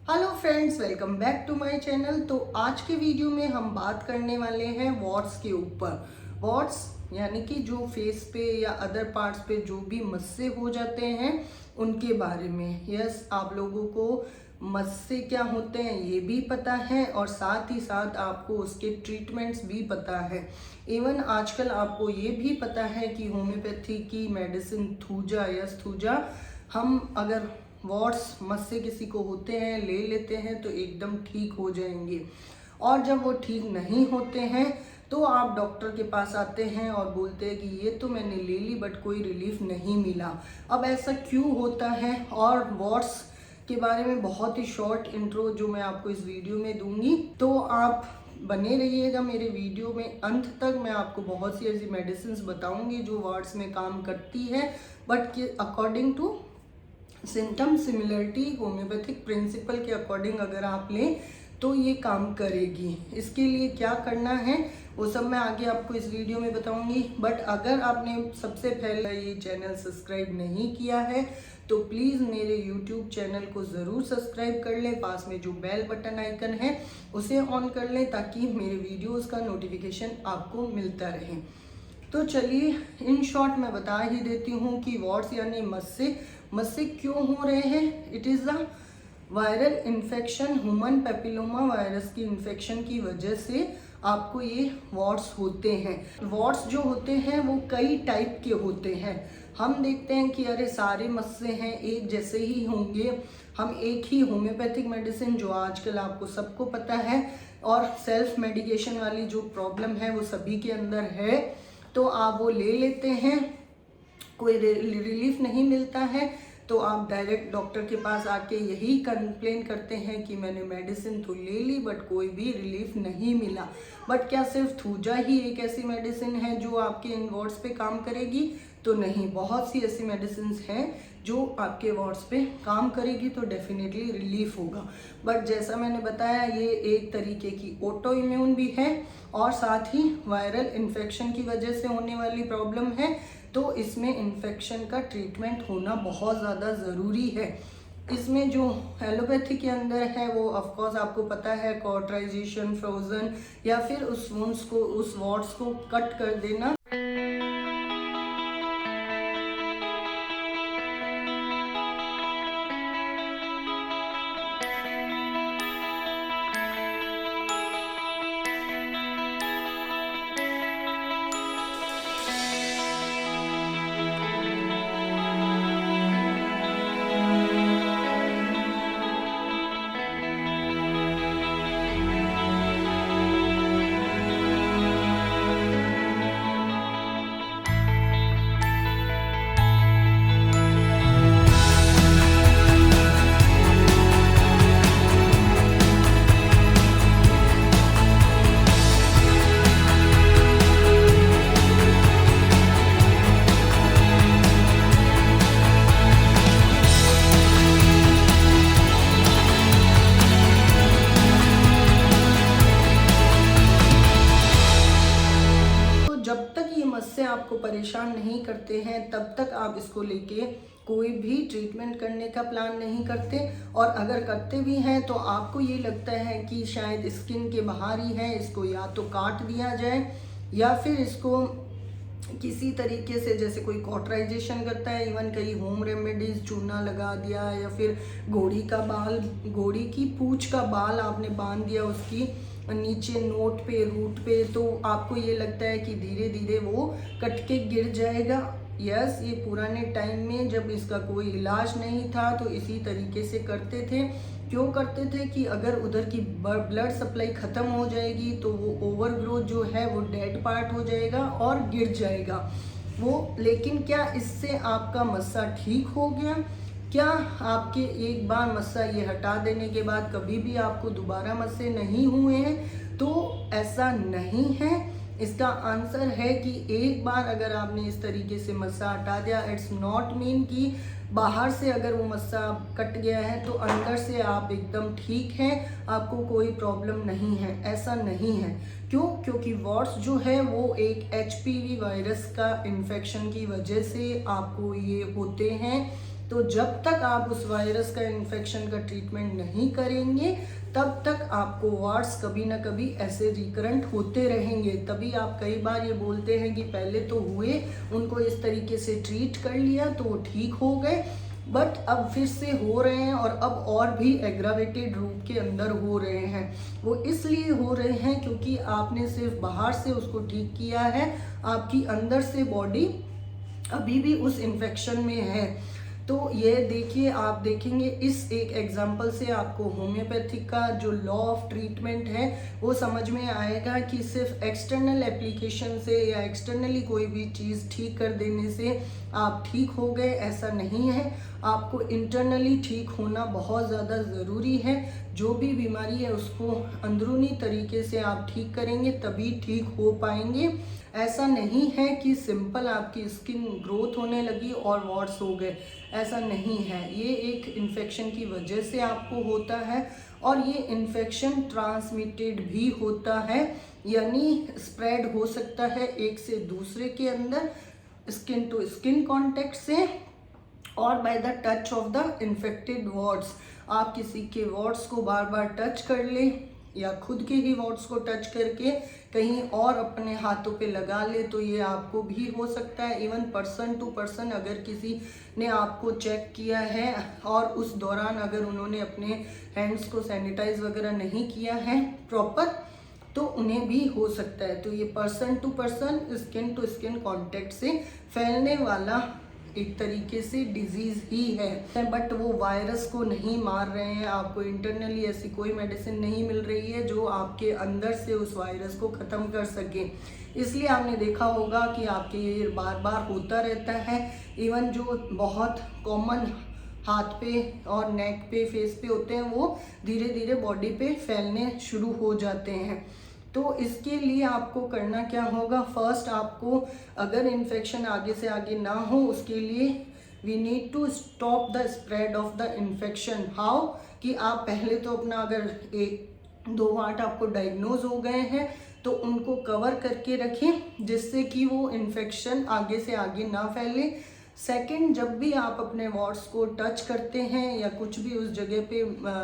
Hello friends, welcome back to my channel. तो आज के वीडियो में हम बात करने वाले हैं वॉट्स के ऊपर। वॉट्स यानी कि जो फेस पे या अदर पार्ट्स पे जो भी मस्से हो जाते हैं उनके बारे में। यस, आप लोगों को मस्से क्या होते हैं ये भी पता है और साथ ही साथ आपको उसके ट्रीटमेंट्स भी पता है। इवन आजकल आपको ये भी पता है कि होम्योपैथी की मेडिसिन थूजा या स्थूजा, हम अगर वॉट्स मस्से किसी को होते हैं ले लेते हैं तो एकदम ठीक हो जाएंगे। और जब वो ठीक नहीं होते हैं तो आप डॉक्टर के पास आते हैं और बोलते हैं कि ये तो मैंने ले ली बट कोई रिलीफ नहीं मिला। अब ऐसा क्यों होता है और वॉट्स के बारे में बहुत ही शॉर्ट इंट्रो जो मैं आपको इस वीडियो में दूंगी, तो आप बने रहिएगा मेरे वीडियो में अंत तक। मैं आपको बहुत सी ऐसी मेडिसिन बताऊंगी जो वॉट्स में काम करती है but according to symptom similarity homeopathic principle के अकॉर्डिंग अगर आप लें तो ये काम करेगी। इसके लिए क्या करना है वो सब मैं आगे आपको इस वीडियो में बताऊंगी। बट अगर आपने सबसे पहले ये चैनल सब्सक्राइब नहीं किया है तो प्लीज़ मेरे यूट्यूब चैनल को ज़रूर सब्सक्राइब कर लें। पास में जो बेल बटन आइकन है उसे ऑन कर लें ताकि मेरे वीडियोज़ का नोटिफिकेशन आपको मिलता रहे। तो चलिए इन शॉर्ट मैं बता ही देती हूँ कि वॉट्स यानी मस्से क्यों हो रहे हैं। It is a viral infection, human papilloma virus की इन्फेक्शन की वजह से आपको ये वॉट्स होते हैं। वॉट्स जो होते हैं वो कई टाइप के होते हैं। हम देखते हैं कि अरे सारे मस्से हैं एक जैसे ही होंगे। हम एक ही होम्योपैथिक मेडिसिन जो आजकल आपको सबको पता है और सेल्फ मेडिकेशन वाली जो प्रॉब्लम है वो सभी के अंदर है, तो आप वो ले लेते हैं, कोई रिलीफ नहीं मिलता है तो आप डायरेक्ट डॉक्टर के पास आके यही कंप्लेन करते हैं कि मैंने मेडिसिन तो ले ली बट कोई भी रिलीफ नहीं मिला। बट क्या सिर्फ थूजा ही एक ऐसी मेडिसिन है जो आपके इन वॉट्स पे काम करेगी? तो नहीं, बहुत सी ऐसी मेडिसिन हैं जो आपके वॉट्स पे काम करेगी तो डेफिनेटली रिलीफ होगा। बट जैसा मैंने बताया ये एक तरीके की ऑटो इम्यून भी है और साथ ही वायरल इन्फेक्शन की वजह से होने वाली प्रॉब्लम है, तो इसमें इन्फेक्शन का ट्रीटमेंट होना बहुत ज़्यादा ज़रूरी है। इसमें जो एलोपैथी के अंदर है वो ऑफकोर्स आपको पता है कॉटराइजेशन, फ्रोजन या फिर उस वुंड्स को, उस वॉट्स को कट कर देना। जब तक ये मस्से आपको परेशान नहीं करते हैं तब तक आप इसको लेके कोई भी ट्रीटमेंट करने का प्लान नहीं करते। और अगर करते भी हैं तो आपको ये लगता है कि शायद स्किन के बाहर ही है, इसको या तो काट दिया जाए या फिर इसको किसी तरीके से, जैसे कोई कॉटराइजेशन करता है, इवन कई होम रेमेडीज चूना लगा दिया या फिर घोड़ी की पूंछ का बाल आपने बांध दिया उसकी नीचे नोट पे, रूट पे, तो आपको ये लगता है कि धीरे धीरे वो कट के गिर जाएगा। यस, ये पुराने टाइम में जब इसका कोई इलाज नहीं था तो इसी तरीके से करते थे। क्यों करते थे कि अगर उधर की ब्लड सप्लाई ख़त्म हो जाएगी तो वो ओवरग्रोथ जो है वो डेड पार्ट हो जाएगा और गिर जाएगा वो। लेकिन क्या इससे आपका मस्सा ठीक हो गया? क्या आपके एक बार मस्सा ये हटा देने के बाद कभी भी आपको दोबारा मस्से नहीं हुए हैं? तो ऐसा नहीं है। इसका आंसर है कि एक बार अगर आपने इस तरीके से मस्सा हटा दिया, इट्स नॉट मीन कि बाहर से अगर वो मस्सा कट गया है तो अंदर से आप एकदम ठीक हैं, आपको कोई प्रॉब्लम नहीं है। ऐसा नहीं है। क्यों? क्योंकि वॉट्स जो है वो एक HPV वायरस का इन्फेक्शन की वजह से आपको ये होते हैं। तो जब तक आप उस वायरस का इन्फेक्शन का ट्रीटमेंट नहीं करेंगे तब तक आपको वार्ड्स कभी ना कभी ऐसे रिकरेंट होते रहेंगे। तभी आप कई बार ये बोलते हैं कि पहले तो हुए, उनको इस तरीके से ट्रीट कर लिया तो वो ठीक हो गए, बट अब फिर से हो रहे हैं और अब और भी एग्रावेटेड रूप के अंदर हो रहे हैं। वो इसलिए हो रहे हैं क्योंकि आपने सिर्फ बाहर से उसको ठीक किया है, आपकी अंदर से बॉडी अभी भी उस इन्फेक्शन में है। तो ये देखिए, आप देखेंगे इस एक एग्जाम्पल से आपको होम्योपैथिक का जो लॉ ऑफ ट्रीटमेंट है वो समझ में आएगा कि सिर्फ एक्सटर्नल एप्लीकेशन से या एक्सटर्नली कोई भी चीज़ ठीक कर देने से आप ठीक हो गए, ऐसा नहीं है। आपको इंटरनली ठीक होना बहुत ज़्यादा ज़रूरी है। जो भी बीमारी है उसको अंदरूनी तरीके से आप ठीक करेंगे तभी ठीक हो पाएंगे। ऐसा नहीं है कि सिंपल आपकी स्किन ग्रोथ होने लगी और वॉर्ड्स हो गए, ऐसा नहीं है। ये एक इन्फेक्शन की वजह से आपको होता है और ये इन्फेक्शन ट्रांसमिटेड भी होता है, यानी स्प्रेड हो सकता है एक से दूसरे के अंदर, स्किन टू स्किन कांटेक्ट से और by the touch of the infected wards. आप किसी के वार्ड्स को बार बार टच कर ले या खुद के ही वार्ड्स को टच करके कहीं और अपने हाथों पे लगा ले तो ये आपको भी हो सकता है। इवन पर्सन टू पर्सन अगर किसी ने आपको चेक किया है और उस दौरान अगर उन्होंने अपने हैंड्स को सैनिटाइज वगैरह नहीं किया है प्रॉपर तो उन्हें भी हो सकता है। तो ये person to person, skin to skin contact से फैलने वाला एक तरीके से डिजीज ही है, बट वो वायरस को नहीं मार रहे हैं। आपको इंटरनली ऐसी कोई मेडिसिन नहीं मिल रही है जो आपके अंदर से उस वायरस को ख़त्म कर सके। इसलिए आपने देखा होगा कि आपके ये बार बार होता रहता है। इवन जो बहुत कॉमन हाथ पे और नेक पे, फेस पे होते हैं वो धीरे धीरे बॉडी पे फैलने शुरू हो जाते हैं। तो इसके लिए आपको करना क्या होगा, फर्स्ट आपको अगर इन्फेक्शन आगे से आगे ना हो उसके लिए we need to stop the spread of the infection. How कि आप पहले तो अपना अगर 1-2 वार्ड आपको डायग्नोज हो गए हैं तो उनको कवर करके रखें जिससे कि वो इन्फेक्शन आगे से आगे ना फैले। सेकंड, जब भी आप अपने वार्ड्स को टच करते हैं या कुछ भी उस जगह पे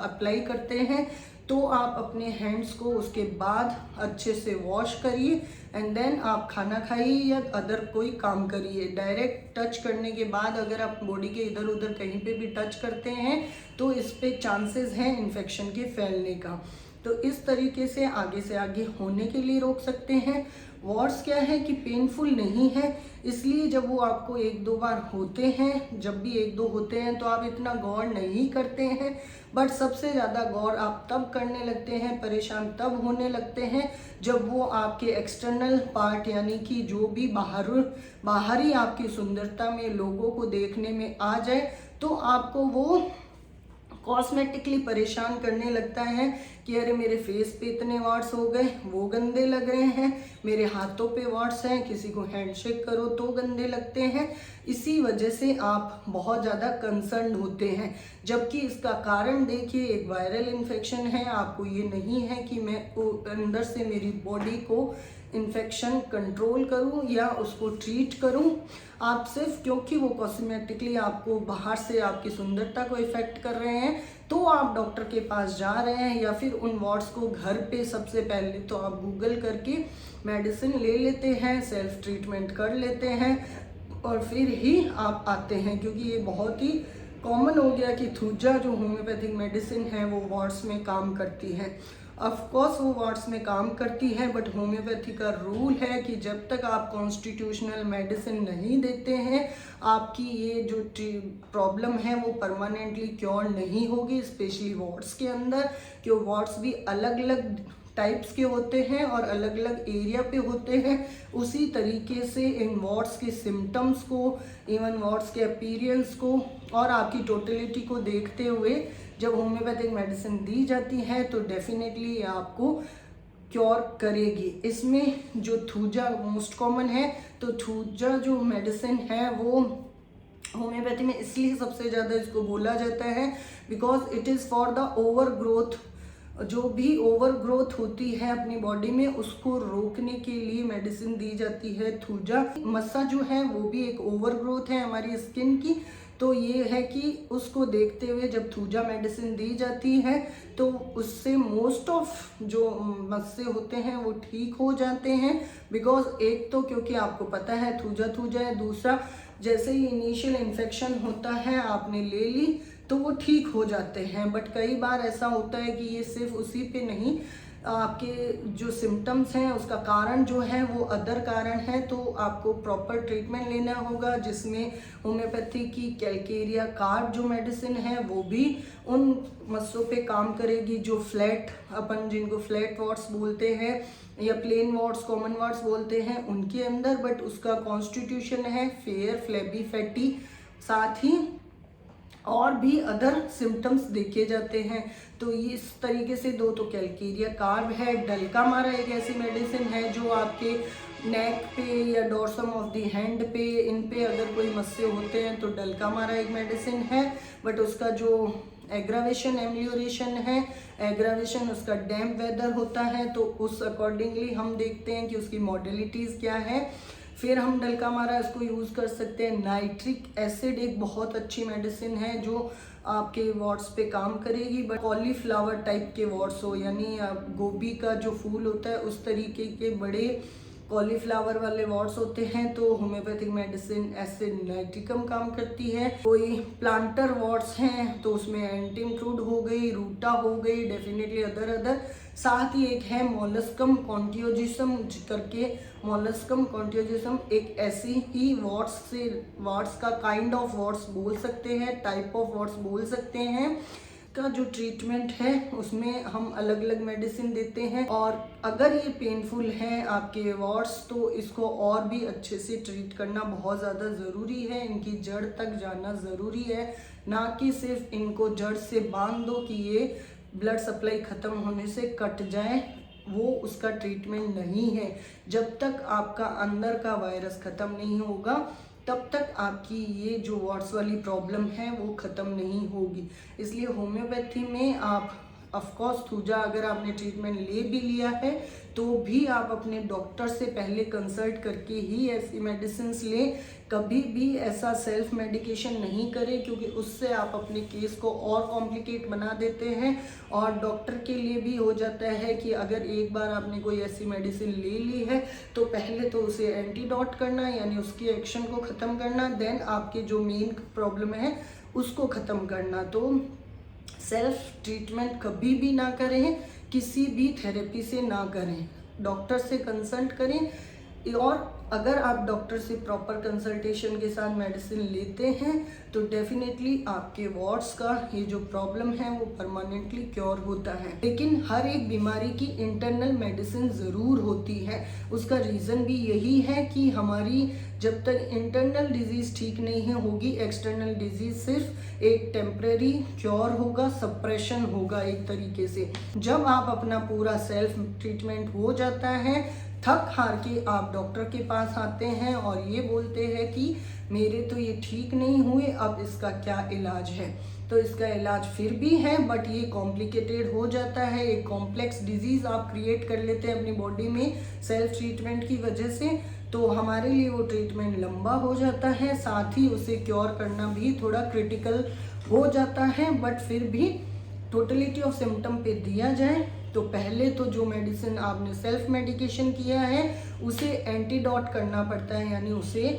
अप्लाई करते हैं तो आप अपने हैंड्स को उसके बाद अच्छे से वॉश करिए एंड देन आप खाना खाइए या अदर कोई काम करिए। डायरेक्ट टच करने के बाद अगर आप बॉडी के इधर उधर कहीं पे भी टच करते हैं तो इस पे चांसेस हैं इन्फेक्शन के फैलने का। तो इस तरीके से आगे होने के लिए रोक सकते हैं। वार्ड्स क्या है कि पेनफुल नहीं है, इसलिए जब वो आपको 1-2 बार होते हैं, जब भी 1-2 होते हैं तो आप इतना गौर नहीं करते हैं, बट सबसे ज़्यादा गौर आप तब करने लगते हैं, परेशान तब होने लगते हैं जब वो आपके एक्सटर्नल पार्ट यानी कि जो भी बाहरी आपकी सुंदरता में लोगों को देखने में आ जाए तो आपको वो कॉस्मेटिकली परेशान करने लगता है कि अरे मेरे फेस पे इतने वार्ड्स हो गए, वो गंदे लग रहे हैं, मेरे हाथों पे वार्ड्स हैं, किसी को हैंडशेक करो तो गंदे लगते हैं। इसी वजह से आप बहुत ज़्यादा कंसर्न होते हैं, जबकि इसका कारण देखिए एक वायरल इन्फेक्शन है। आपको ये नहीं है कि मैं अंदर से मेरी बॉडी को इन्फेक्शन कंट्रोल करूं या उसको ट्रीट करूं। आप सिर्फ क्योंकि वो कॉस्मेटिकली आपको बाहर से आपकी सुंदरता को इफेक्ट कर रहे हैं तो आप डॉक्टर के पास जा रहे हैं या फिर उन वार्ड्स को घर पे सबसे पहले तो आप गूगल करके मेडिसिन ले लेते हैं, सेल्फ ट्रीटमेंट कर लेते हैं और फिर ही आप आते हैं। क्योंकि ये बहुत ही कॉमन हो गया कि थूजा जो होम्योपैथिक मेडिसिन है वो वार्ड्स में काम करती है। ऑफ कोर्स वो वार्ड्स में काम करती है, बट होम्योपैथी का रूल है कि जब तक आप कॉन्स्टिट्यूशनल मेडिसिन नहीं देते हैं आपकी ये जो प्रॉब्लम है वो परमानेंटली क्योर नहीं होगी। स्पेशली वार्ड्स के अंदर, क्यों वार्ड्स भी अलग अलग टाइप्स के होते हैं और अलग अलग एरिया पे होते हैं। उसी तरीके से इन वार्ड्स के सिम्टम्स को, इवन वार्ड्स के अपीयरेंस को और आपकी टोटलिटी को देखते हुए जब होम्योपैथिक मेडिसिन दी जाती है तो डेफिनेटली आपको क्योर करेगी। इसमें जो थूजा मोस्ट कॉमन है, तो थूजा जो मेडिसिन है वो होम्योपैथी में इसलिए सबसे ज़्यादा इसको बोला जाता है because it is for the over growth. जो भी ओवर ग्रोथ होती है अपनी बॉडी में उसको रोकने के लिए मेडिसिन दी जाती है थूजा। मस्सा जो है वो भी एक ओवर ग्रोथ है हमारी स्किन की, तो ये है कि उसको देखते हुए जब थूजा मेडिसिन दी जाती है तो उससे मोस्ट ऑफ जो मस्से होते हैं वो ठीक हो जाते हैं। बिकॉज एक तो क्योंकि आपको पता है थूजा है, दूसरा जैसे ही इनिशियल इन्फेक्शन होता है आपने ले ली तो वो ठीक हो जाते हैं। बट कई बार ऐसा होता है कि ये सिर्फ उसी पे नहीं, आपके जो सिम्टम्स हैं उसका कारण जो है वो अदर कारण है, तो आपको प्रॉपर ट्रीटमेंट लेना होगा जिसमें होम्योपैथी की कैलकेरिया कार्ब जो मेडिसिन है वो भी उन मस्सों पे काम करेगी जो फ्लैट, अपन जिनको फ्लैट वॉट्स बोलते हैं या प्लेन वॉट्स, कॉमन वॉट्स बोलते हैं उनके अंदर, बट उसका कॉन्स्टिट्यूशन है फेयर, फ्लैबी, फैटी, साथ ही और भी अदर सिम्टम्स देखे जाते हैं। तो ये इस तरीके से दो तो कैलकेरिया कार्ब है। डल्कामारा एक ऐसी मेडिसिन है जो आपके नेक पे या डोर्सम ऑफ द हैंड पे, इन पे अगर कोई मस्से होते हैं तो डल्कामारा एक मेडिसिन है। बट उसका जो एग्रावेशन एम्लियोरेशन है, एग्रावेशन उसका डैम्प वेदर होता है, तो उस अकॉर्डिंगली हम देखते हैं कि उसकी मॉडलिटीज़ क्या है, फिर हम डल्कामारा इसको यूज़ कर सकते हैं। नाइट्रिक एसिड एक बहुत अच्छी मेडिसिन है जो आपके वॉट्स पे काम करेगी। बट कॉलीफ्लावर टाइप के वॉट्स हो, यानी गोभी का जो फूल होता है उस तरीके के बड़े कॉलीफ्लावर वाले वॉट्स होते हैं तो होम्योपैथिक मेडिसिन एसिड नाइट्रिकम काम करती है। कोई प्लांटर वॉट्स हैं तो उसमें एंटीमक्रूड हो गई, रूटा हो गई, डेफिनेटली अदर। साथ ही एक है मोलस्कम कॉन्टियोजिसम करके, मोलस्कम कॉन्टियोजिसम एक ऐसी ही वॉट्स का काइंड ऑफ वॉट्स बोल सकते हैं, टाइप ऑफ वॉट्स बोल सकते हैं। का जो ट्रीटमेंट है उसमें हम अलग अलग मेडिसिन देते हैं, और अगर ये पेनफुल है आपके वॉट्स तो इसको और भी अच्छे से ट्रीट करना बहुत ज़्यादा ज़रूरी है। इनकी जड़ तक जाना ज़रूरी है, ना कि सिर्फ इनको जड़ से बांध दो कि ये ब्लड सप्लाई ख़त्म होने से कट जाए, वो उसका ट्रीटमेंट नहीं है। जब तक आपका अंदर का वायरस ख़त्म नहीं होगा तब तक आपकी ये जो वॉट्स वाली प्रॉब्लम है वो ख़त्म नहीं होगी। इसलिए होम्योपैथी में आप ऑफकोर्स थूजा अगर आपने ट्रीटमेंट ले भी लिया है तो भी आप अपने डॉक्टर से पहले कंसल्ट करके ही ऐसी मेडिसिन लें। कभी भी ऐसा सेल्फ मेडिकेशन नहीं करें क्योंकि उससे आप अपने केस को और कॉम्प्लिकेट बना देते हैं, और डॉक्टर के लिए भी हो जाता है कि अगर एक बार आपने कोई ऐसी मेडिसिन ले ली है तो पहले तो उसे एंटीडोट करना, यानी उसकी एक्शन को ख़त्म करना, देन आपके जो मेन प्रॉब्लम है उसको ख़त्म करना। तो सेल्फ ट्रीटमेंट कभी भी ना करें, किसी भी थेरेपी से ना करें, डॉक्टर से कंसल्ट करें। और अगर आप डॉक्टर से प्रॉपर कंसल्टेशन के साथ मेडिसिन लेते हैं तो डेफिनेटली आपके वॉट्स का ये जो प्रॉब्लम है वो परमानेंटली क्योर होता है। लेकिन हर एक बीमारी की इंटरनल मेडिसिन ज़रूर होती है। उसका रीज़न भी यही है कि हमारी जब तक इंटरनल डिजीज़ ठीक नहीं होगी, एक्सटर्नल डिजीज़ सिर्फ एक टेम्परेरी क्योर होगा, सप्रेशन होगा एक तरीके से। जब आप अपना पूरा सेल्फ ट्रीटमेंट हो जाता है, थक हार के आप डॉक्टर के पास आते हैं और ये बोलते हैं कि मेरे तो ये ठीक नहीं हुए, अब इसका क्या इलाज है। तो इसका इलाज फिर भी है बट ये कॉम्प्लिकेटेड हो जाता है, एक कॉम्प्लेक्स डिजीज़ आप क्रिएट कर लेते हैं अपनी बॉडी में सेल्फ ट्रीटमेंट की वजह से। तो हमारे लिए वो ट्रीटमेंट लंबा हो जाता है, साथ ही उसे क्योर करना भी थोड़ा क्रिटिकल हो जाता है। बट फिर भी टोटलिटी ऑफ सिम्टम पे दिया जाए तो पहले तो जो मेडिसिन आपने सेल्फ मेडिकेशन किया है उसे एंटीडोट करना पड़ता है, यानी उसे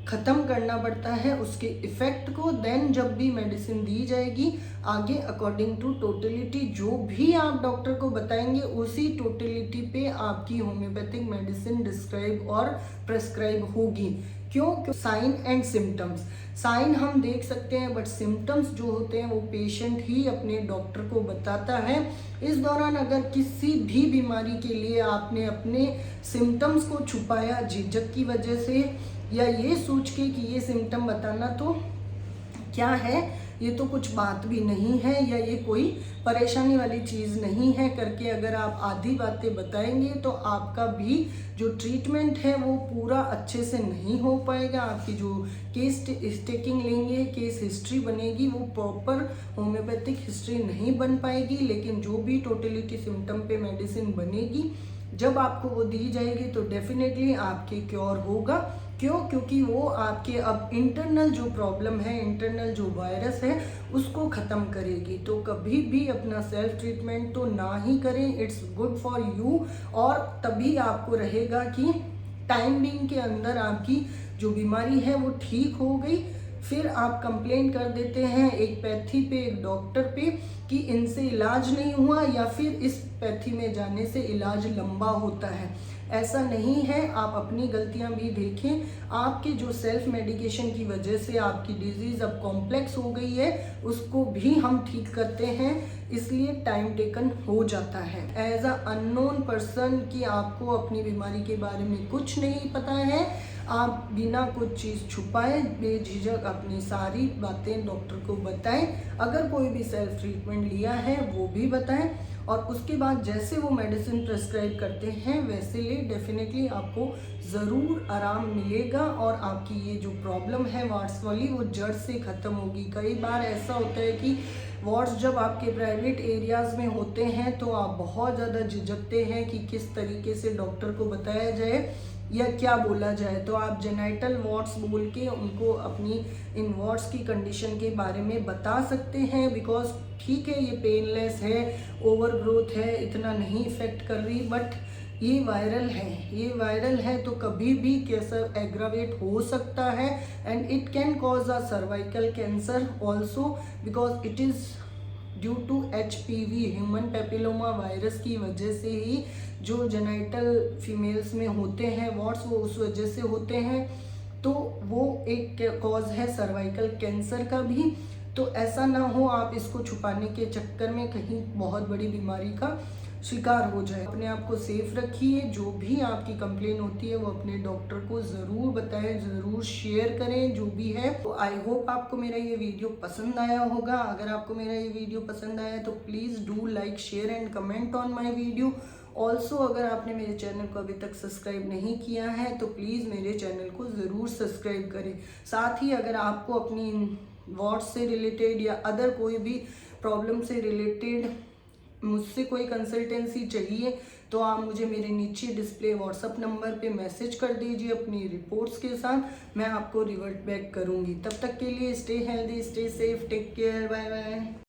ख़त्म करना पड़ता है उसके इफ़ेक्ट को। देन जब भी मेडिसिन दी जाएगी आगे अकॉर्डिंग टू टोटलिटी जो भी आप डॉक्टर को बताएंगे उसी टोटलिटी पे आपकी होम्योपैथिक मेडिसिन डिस्क्राइब और प्रेस्क्राइब होगी। क्यों? साइन एंड सिम्टम्स, साइन हम देख सकते हैं बट सिम्टम्स जो होते हैं वो पेशेंट ही अपने डॉक्टर को बताता है। इस दौरान अगर किसी भी बीमारी के लिए आपने अपने सिम्टम्स को छुपाया झिझक की वजह से, या ये सोच के कि ये सिम्टम बताना तो क्या है, ये तो कुछ बात भी नहीं है, या ये कोई परेशानी वाली चीज़ नहीं है करके अगर आप आधी बातें बताएंगे तो आपका भी जो ट्रीटमेंट है वो पूरा अच्छे से नहीं हो पाएगा। आपकी जो केस टेकिंग लेंगे, केस हिस्ट्री बनेगी, वो प्रॉपर होम्योपैथिक हिस्ट्री नहीं बन पाएगी। लेकिन जो भी टोटलिटी सिम्टम पे मेडिसिन बनेगी जब आपको वो दी जाएगी तो डेफिनेटली आपके क्योर होगा। क्यों? क्योंकि वो आपके अब इंटरनल जो प्रॉब्लम है, इंटरनल जो वायरस है, उसको ख़त्म करेगी। तो कभी भी अपना सेल्फ ट्रीटमेंट तो ना ही करें, इट्स गुड फॉर यू। और तभी आपको रहेगा कि टाइम बीइंग के अंदर आपकी जो बीमारी है वो ठीक हो गई। फिर आप कंप्लेन कर देते हैं एक पैथी पे, एक डॉक्टर पे, कि इनसे इलाज नहीं हुआ, या फिर इस पैथी में जाने से इलाज लंबा होता है। ऐसा नहीं है। आप अपनी गलतियां भी देखें। आपके जो सेल्फ मेडिकेशन की वजह से आपकी डिजीज अब कॉम्प्लेक्स हो गई है, उसको भी हम ठीक करते हैं, इसलिए टाइम टेकन हो जाता है। एज अ अननोन पर्सन कि आपको अपनी बीमारी के बारे में कुछ नहीं पता है, आप बिना कुछ चीज़ छुपाए बेझिझक अपनी सारी बातें डॉक्टर को बताएं। अगर कोई भी सेल्फ ट्रीटमेंट लिया है वो भी बताएं, और उसके बाद जैसे वो मेडिसिन प्रेस्क्राइब करते हैं वैसे ले, डेफिनेटली आपको ज़रूर आराम मिलेगा और आपकी ये जो प्रॉब्लम है वार्ड्स वाली, वो जड़ से ख़त्म होगी। कई बार ऐसा होता है कि वार्ड्स जब आपके प्राइवेट एरियाज़ में होते हैं तो आप बहुत ज़्यादा झिझकते हैं कि किस तरीके से डॉक्टर को बताया जाए या क्या बोला जाए। तो आप जेनाइटल वार्ड्स बोल के उनको अपनी इन वार्ड्स की कंडीशन के बारे में बता सकते हैं, बिकॉज ठीक है ये पेनलेस है, ओवर ग्रोथ है, इतना नहीं इफेक्ट कर रही, बट ये वायरल है, ये वायरल है तो कभी भी कैंसर एग्रावेट हो सकता है, and it can cause a cervical cancer also, because it is due to HPV, human papilloma virus की वजह से ही जो जेनाइटल फीमेल्स में होते हैं वार्ड्स, वो उस वजह से होते हैं। तो वो एक कॉज है सर्वाइकल कैंसर का भी। तो ऐसा ना हो आप इसको छुपाने के चक्कर में कहीं बहुत बड़ी बीमारी का शिकार हो जाए। अपने आप को सेफ रखिए। जो भी आपकी कंप्लेन होती है वो अपने डॉक्टर को ज़रूर बताएं, ज़रूर शेयर करें जो भी है। तो आई होप आपको मेरा ये वीडियो पसंद आया होगा। अगर आपको मेरा ये वीडियो पसंद आया तो please do like, share and comment on my video. Also अगर आपने मेरे चैनल को अभी तक सब्सक्राइब नहीं किया है तो प्लीज़ मेरे चैनल को ज़रूर सब्सक्राइब करें। साथ ही अगर आपको अपनी वार्ड्स से रिलेटेड या अदर कोई भी प्रॉब्लम से रिलेटेड मुझसे कोई कंसल्टेंसी चाहिए तो आप मुझे मेरे नीचे डिस्प्ले व्हाट्सअप नंबर पे मैसेज कर दीजिए अपनी रिपोर्ट्स के साथ, मैं आपको रिवर्ट बैक करूँगी। तब तक के लिए stay healthy, stay safe, take care, bye bye.